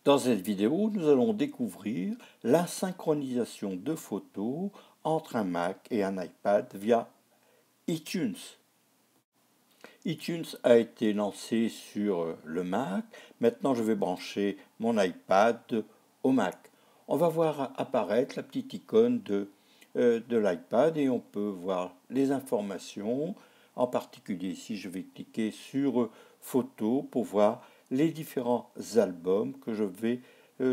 Dans cette vidéo, nous allons découvrir la synchronisation de photos entre un Mac et un iPad via iTunes. iTunes a été lancé sur le Mac. Maintenant, je vais brancher mon iPad au Mac. On va voir apparaître la petite icône de l'iPad et on peut voir les informations. En particulier ici, je vais cliquer sur Photos pour voir les différents albums que je vais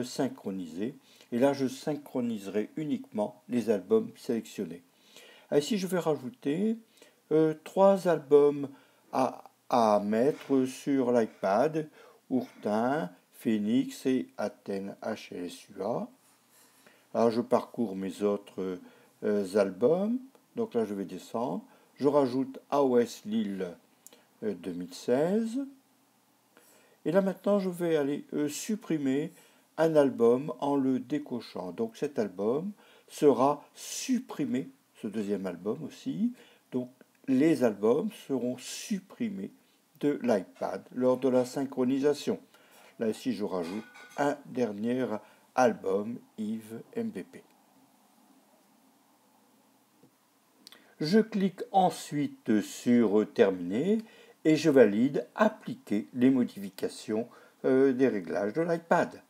synchroniser. Et là, je synchroniserai uniquement les albums sélectionnés. Ici, je vais rajouter 3 albums à mettre sur l'iPad: Ourtin, Phoenix et Athènes HLSUA. Alors, je parcours mes autres albums. Donc là, je vais descendre. Je rajoute AOS Lille 2016. Et là, maintenant, je vais aller supprimer un album en le décochant. Donc cet album sera supprimé, ce deuxième album aussi. Donc les albums seront supprimés de l'iPad lors de la synchronisation. Là ici, je rajoute un dernier album, Yves MVP. Je clique ensuite sur Terminer et je valide Appliquer les modifications des réglages de l'iPad.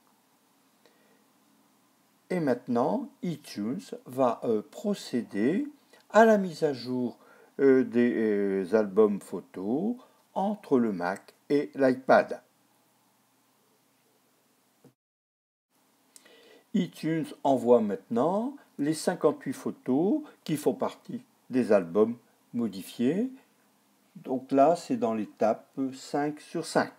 Et maintenant, iTunes va procéder à la mise à jour des albums photos entre le Mac et l'iPad. iTunes envoie maintenant les 58 photos qui font partie des albums modifiés. Donc là, c'est dans l'étape 5 sur 5.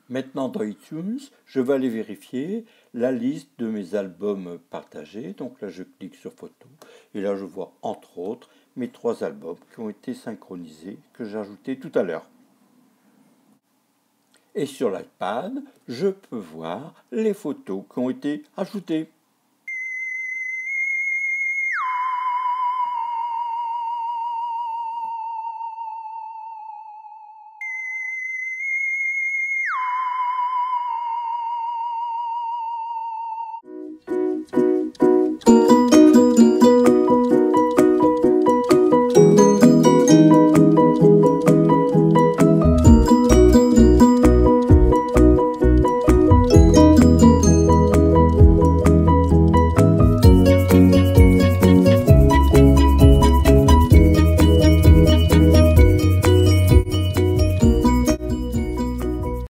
Maintenant, dans iTunes, je vais aller vérifier la liste de mes albums partagés. Donc là, je clique sur Photos. Et là, je vois entre autres mes 3 albums qui ont été synchronisés, que j'ai ajoutés tout à l'heure. Et sur l'iPad, je peux voir les photos qui ont été ajoutées.